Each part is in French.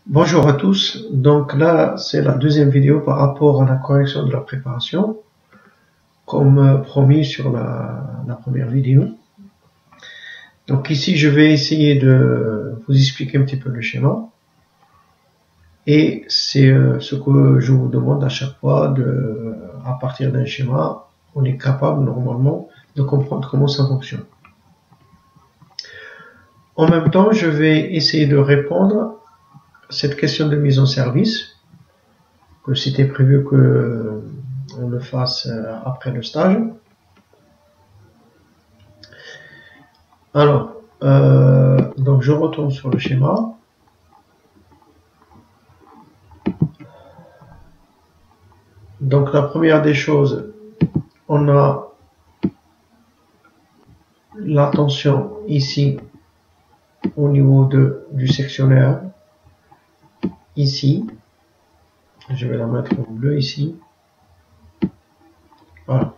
Bonjour à tous, donc là c'est la deuxième vidéo par rapport à la correction de la préparation, comme promis sur la première vidéo. Donc ici je vais essayer de vous expliquer un petit peu le schéma, et c'est ce que je vous demande à chaque fois, à partir d'un schéma, on est capable normalement de comprendre comment ça fonctionne. En même temps, je vais essayer de répondre à cette question de mise en service, que c'était prévu que on le fasse après le stage. Alors, donc je retourne sur le schéma. Donc la première des choses, on a la tension ici au niveau du sectionnaire, ici. Je vais la mettre en bleu ici. Voilà.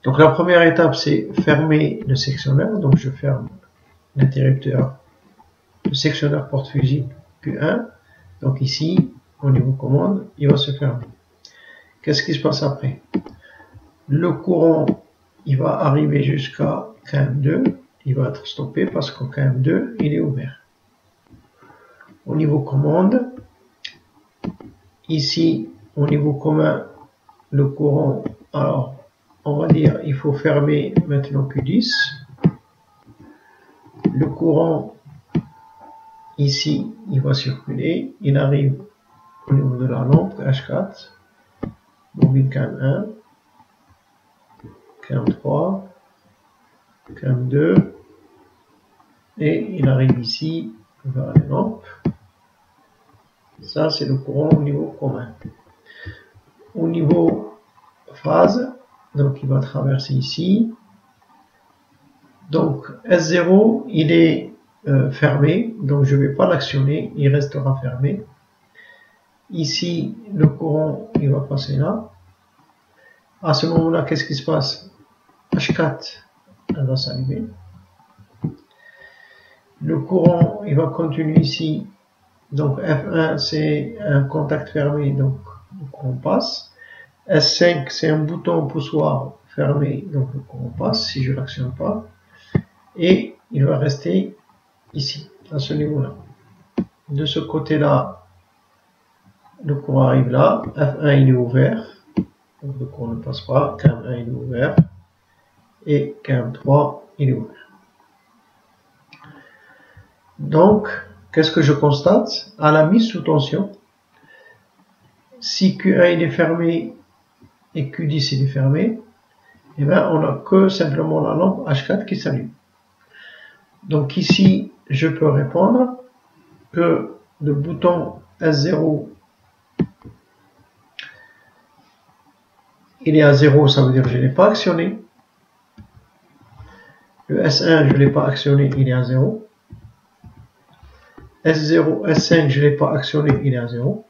Donc la première étape, c'est fermer le sectionnaire. Donc je ferme l'interrupteur. Le sectionneur porte-fusible Q1. Donc ici, au niveau commande, il va se fermer. Qu'est-ce qui se passe après? Le courant, il va arriver jusqu'à KM2. Il va être stoppé parce qu'au KM2, il est ouvert. Au niveau commande, ici, au niveau commun, le courant, alors, on va dire, il faut fermer maintenant Q10. Le courant, ici, il va circuler. Il arrive au niveau de la lampe H4, bobine CAM1, CAM3, CAM2, et il arrive ici vers les lampes. Ça, c'est le courant au niveau commun. Au niveau phase, donc il va traverser ici. Donc S0, il est fermé, donc je ne vais pas l'actionner, il restera fermé. Ici, le courant, il va passer là. À ce moment-là, qu'est-ce qui se passe? H4, elle va s'allumer. Le courant, il va continuer ici. Donc F1, c'est un contact fermé, donc le courant passe. S5, c'est un bouton poussoir fermé, donc le courant passe si je ne l'actionne pas. Et il va rester ici, à ce niveau-là. De ce côté-là, le courant arrive là. F1, il est ouvert. Donc le courant ne passe pas. KM1, il est ouvert. Et KM3, il est ouvert. Donc, qu'est-ce que je constate? À la mise sous tension, si Q1 il est fermé et Q10 il est fermé, eh bien, on n'a que simplement la lampe H4 qui s'allume. Donc ici, je peux répondre que le bouton S0, il est à 0, ça veut dire que je ne l'ai pas actionné. Le S1, je ne l'ai pas actionné, il est à 0. S0, S5, je ne l'ai pas actionné, il est à 0.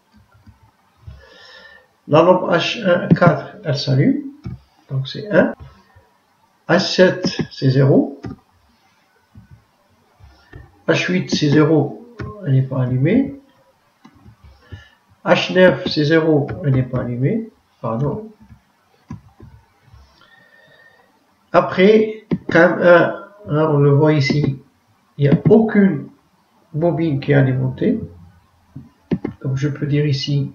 La lampe H1, 4, elle s'allume, donc c'est 1. H7, c'est 0. H8, c'est 0, elle n'est pas allumée. H9, c'est 0, elle n'est pas allumée. Pardon. Après, KM1, on le voit ici, il n'y a aucune bobine qui est alimentée. Donc je peux dire ici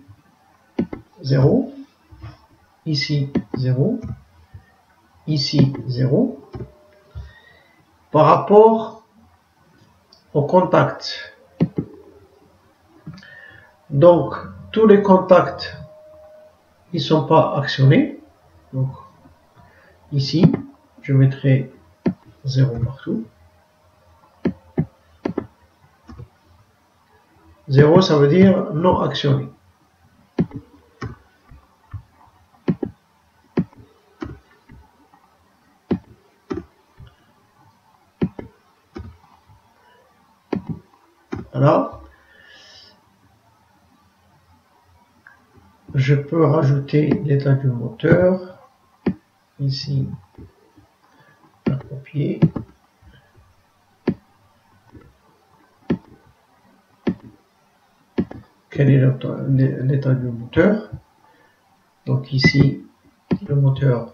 0, ici 0, ici 0. Par rapport au contact, donc tous les contacts ils ne sont pas actionnés. Donc ici, je mettrai 0 partout. 0, ça veut dire non actionné. Voilà. Je peux rajouter l'état du moteur. Ici, la copier. quel est l'état du moteur. Donc ici, le moteur,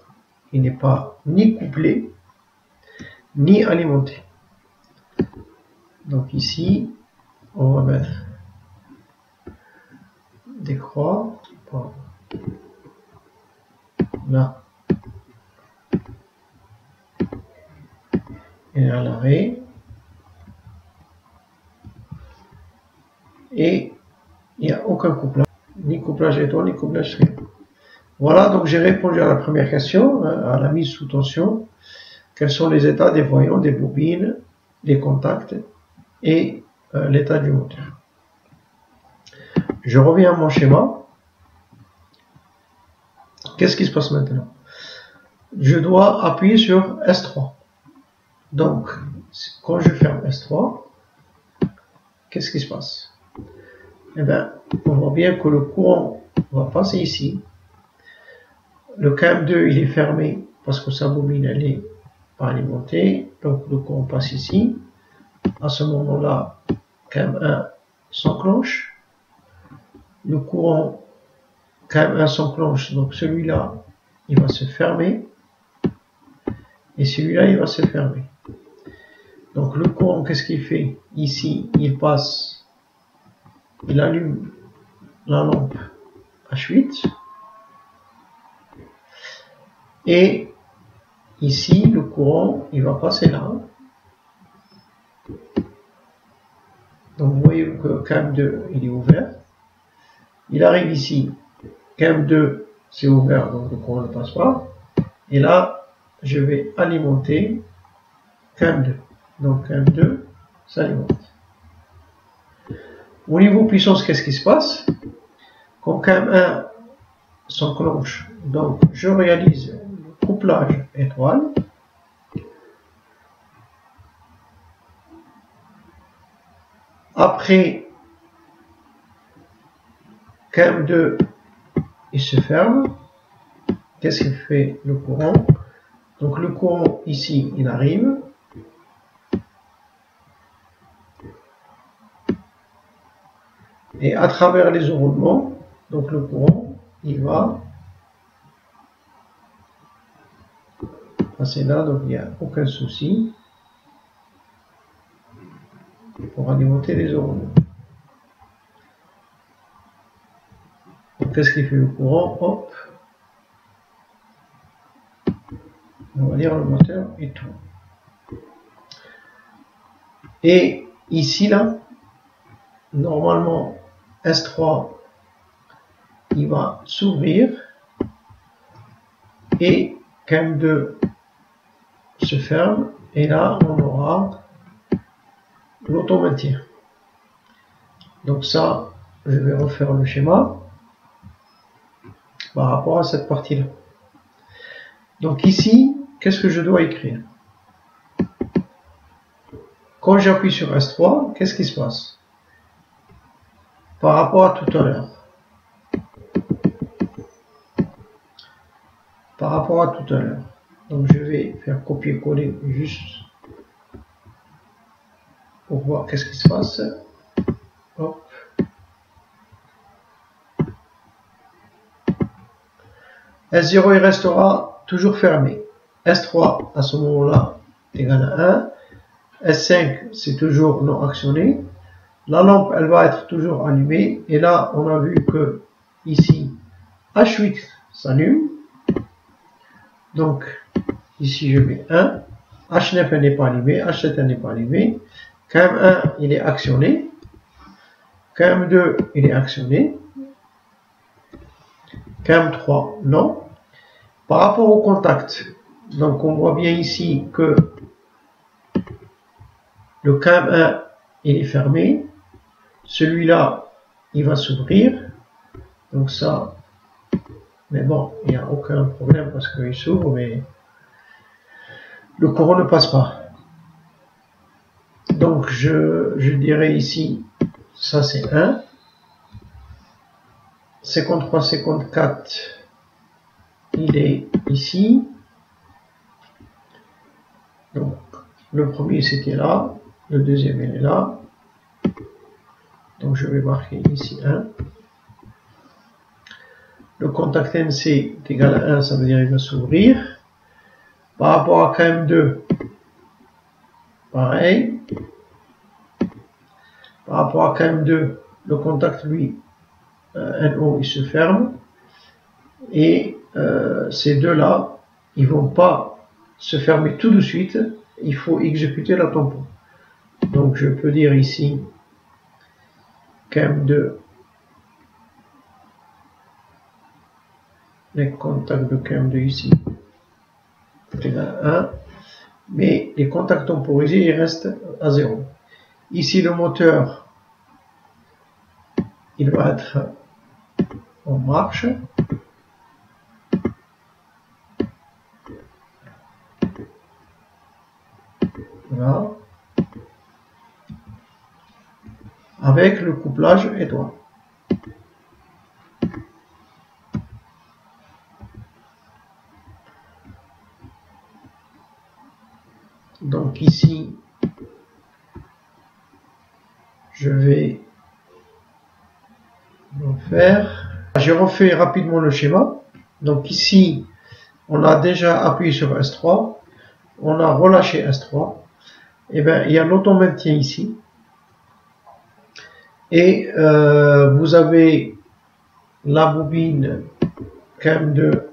il n'est pas ni couplé, ni alimenté. Donc ici, on va mettre des croix, là, et à l'arrêt, et il n'y a aucun couplage, ni couplage étoile, ni couplage triangle. Voilà, donc j'ai répondu à la première question, à la mise sous tension. Quels sont les états des voyants, des bobines, des contacts et l'état du moteur. Je reviens à mon schéma. Qu'est-ce qui se passe maintenant? Je dois appuyer sur S3. Donc, quand je ferme S3, qu'est-ce qui se passe? Eh bien, on voit bien que le courant va passer ici. Le CAM2, il est fermé parce que sa bobine, elle est pas alimentée. Donc, le courant passe ici. À ce moment-là, CAM1 s'enclenche. Le courant CAM1 s'enclenche. Donc, celui-là, il va se fermer. Et celui-là, il va se fermer. Donc, le courant, qu'est-ce qu'il fait? Ici, il passe, il allume la lampe H8. Et ici, le courant, il va passer là. Donc, vous voyez que CAM2, il est ouvert. Il arrive ici. CAM2, c'est ouvert, donc le courant ne passe pas. Et là, je vais alimenter CAM2. Donc, CAM2 s'alimente. Au niveau puissance, qu'est-ce qui se passe? Quand CAM1 s'enclenche, donc je réalise le couplage étoile. Après, CAM2, il se ferme. Qu'est-ce qu'il fait le courant? Donc le courant ici, il arrive. Et à travers les enroulements, donc le courant, il va passer là, donc il n'y a aucun souci pour alimenter les enroulements. Donc qu'est-ce qui fait le courant? Hop, on va dire le moteur et tout. Et ici là, normalement S3 il va s'ouvrir et CAM2 se ferme et là on aura l'automaintien. Donc ça, je vais refaire le schéma par rapport à cette partie-là. Donc ici, qu'est-ce que je dois écrire? Quand j'appuie sur S3, qu'est-ce qui se passe? Par rapport à tout à l'heure. Par rapport à tout à l'heure. Donc je vais faire copier-coller juste pour voir qu'est-ce qui se passe. Hop. S0 il restera toujours fermé. S3 à ce moment-là est égal à 1. S5 c'est toujours non actionné. La lampe elle va être toujours allumée. Et là on a vu que ici H8 s'allume. Donc ici je mets 1. H9 n'est pas allumé. H7 n'est pas allumé. CAM1 il est actionné. CAM2 il est actionné. CAM3 non. Par rapport au contact, donc on voit bien ici que le CAM1 il est fermé. Celui-là il va s'ouvrir. Donc ça, mais bon, il n'y a aucun problème parce qu'il s'ouvre, mais le courant ne passe pas. Donc je dirais ici, ça c'est 1. 53, 54, il est ici. Donc le premier c'était là, le deuxième il est là. Donc je vais marquer ici 1. Le contact NC est égal à 1, ça veut dire qu'il va s'ouvrir. Par rapport à KM2, pareil. Par rapport à KM2, le contact, lui, NO, il se ferme. Et ces deux-là, ils ne vont pas se fermer tout de suite. Il faut exécuter la tampon. Donc je peux dire ici KM2, les contacts de KM2 ici, est égal à 1. Mais les contacts temporisés, ils restent à 0. Ici, le moteur, il va être en marche. Voilà. Avec le couplage étoile. Donc ici, je vais le faire. Je refais rapidement le schéma. Donc ici, on a déjà appuyé sur S3. On a relâché S3. Et bien, il y a l'automaintien ici. Et vous avez la bobine CAM2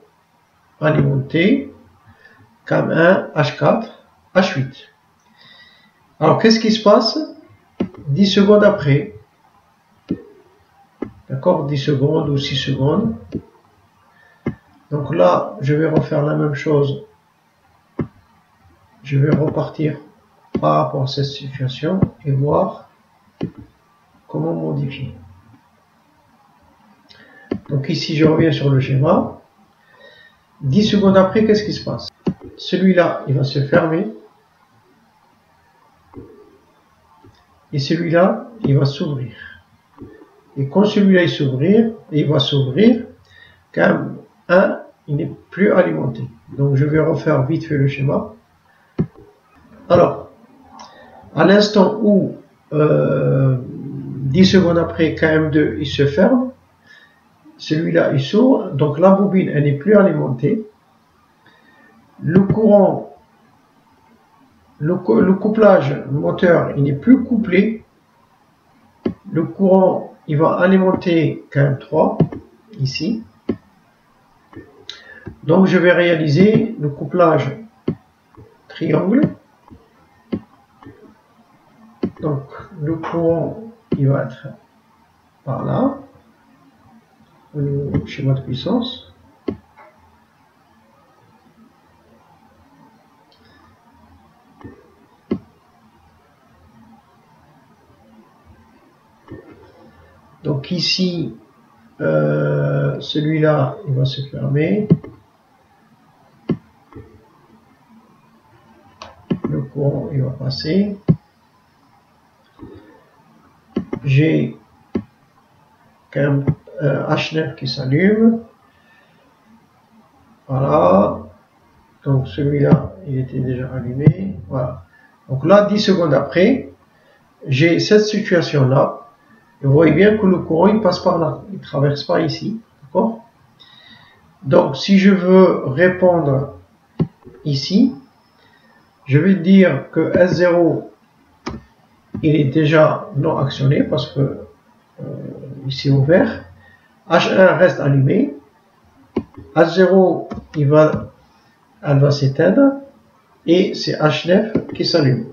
alimentée, CAM1, H4, H8. Alors, qu'est-ce qui se passe 10 secondes après? D'accord, 10 secondes ou 6 secondes. Donc là, je vais refaire la même chose. Je vais repartir par rapport à cette situation et voir comment modifier. Donc ici, je reviens sur le schéma. 10 secondes après, qu'est-ce qui se passe? Celui-là, il va se fermer. Et celui-là, il va s'ouvrir. Et quand celui-là il va s'ouvrir, quand 1, il n'est plus alimenté. Donc je vais refaire vite fait le schéma. Alors, à l'instant où 10 secondes après KM2 il se ferme, celui-là il s'ouvre, donc la bobine elle n'est plus alimentée. Le courant, le couplage moteur il n'est plus couplé. Le courant il va alimenter KM3 ici. Donc je vais réaliser le couplage triangle. Donc le courant il va être par là, le schéma de puissance. Donc ici, celui-là il va se fermer. Le courant il va passer. J'ai quand même H9 qui s'allume. Voilà. Donc celui-là, il était déjà allumé. Voilà. Donc là, 10 secondes après, j'ai cette situation-là. Vous voyez bien que le courant, il passe par là. Il ne traverse pas ici. D'accord? Donc, si je veux répondre ici, je vais dire que S0, il est déjà non actionné parce que ici ouvert. H1 reste allumé. H0, elle va s'éteindre. Et c'est H9 qui s'allume.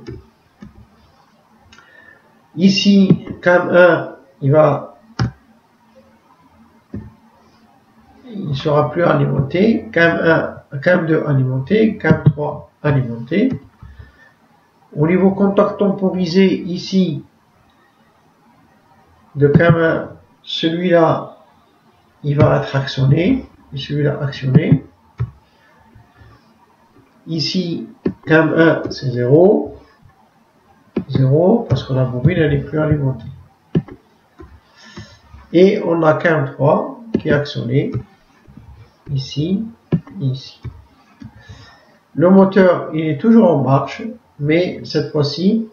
Ici, CAM1, il sera plus alimenté. CAM2 alimenté. CAM3 alimenté. Au niveau contact temporisé, ici, de CAM1, celui-là, il va être actionné. Et celui-là actionné. Ici, CAM1, c'est 0. 0, parce que la bobine, elle n'est plus alimentée. Et on a CAM3 qui est actionné. Ici, ici. Le moteur, il est toujours en marche, mais cette fois-ci,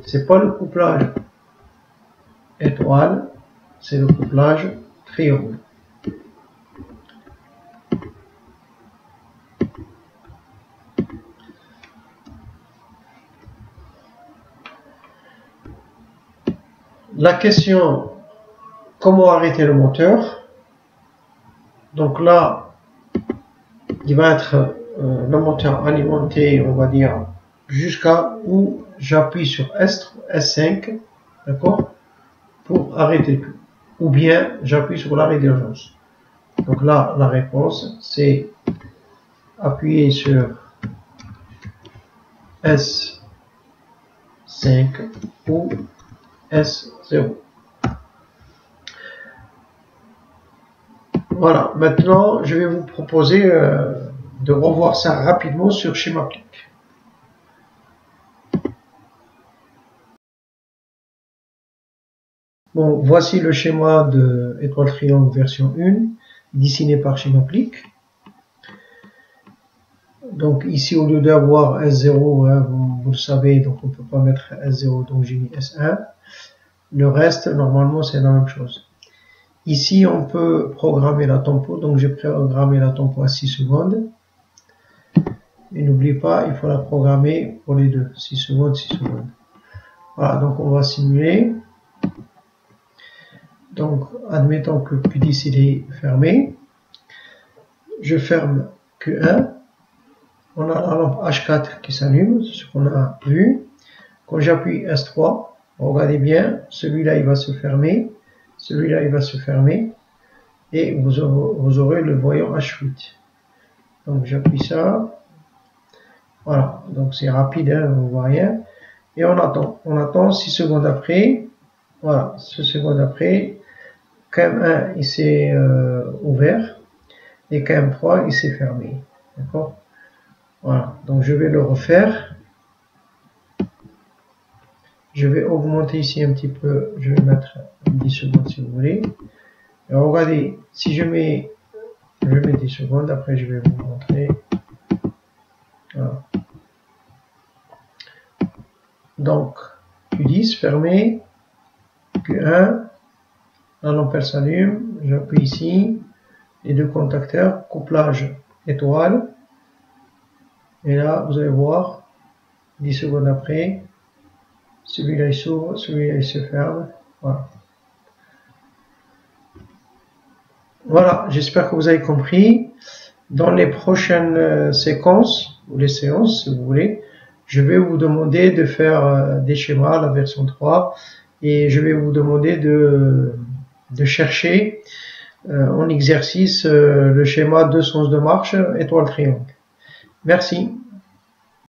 c'est pas le couplage étoile, c'est le couplage triangle. La question, comment arrêter le moteur? Donc là, il va être le moteur alimenté, on va dire, jusqu'à où j'appuie sur S5, d'accord, pour arrêter tout. Ou bien j'appuie sur l'arrêt d'urgence. Donc là, la réponse, c'est appuyer sur S5 ou S0. Voilà, maintenant je vais vous proposer de revoir ça rapidement sur Schemaplic. Bon, voici le schéma de étoile triangle version 1, dessiné par Schemaplic. Donc ici, au lieu d'avoir S0, hein, vous le savez, donc on ne peut pas mettre S0, donc j'ai mis S1. Le reste, normalement, c'est la même chose. Ici, on peut programmer la tempo, donc j'ai programmé la tempo à 6 secondes. Et n'oubliez pas, il faut la programmer pour les deux, 6 secondes, 6 secondes. Voilà, donc on va simuler. Donc, admettons que Q10 il est fermé. Je ferme Q1. On a la lampe H4 qui s'allume, c'est ce qu'on a vu. Quand j'appuie S3, regardez bien, celui-là il va se fermer, celui-là il va se fermer, et vous aurez le voyant H8. Donc j'appuie ça, voilà, donc c'est rapide, hein, on ne voit rien, et on attend 6 secondes après, voilà, 6 secondes après, KM1 il s'est ouvert, et KM3 il s'est fermé, d'accord. Voilà, donc je vais le refaire. Je vais augmenter ici un petit peu, je vais mettre 10 secondes si vous voulez. Et regardez, si je mets 10 secondes, après je vais vous montrer. Voilà. Donc, Q10 fermé, Q1, la lampe s'allume, j'appuie ici, les deux contacteurs, couplage étoile. Et là, vous allez voir, 10 secondes après, celui-là il s'ouvre, celui-là il se ferme. Voilà. Voilà, j'espère que vous avez compris. Dans les prochaines séquences, ou les séances si vous voulez, je vais vous demander de faire des schémas, la version 3, et je vais vous demander de chercher en exercice le schéma 2 sens de marche, étoile triangle. Merci.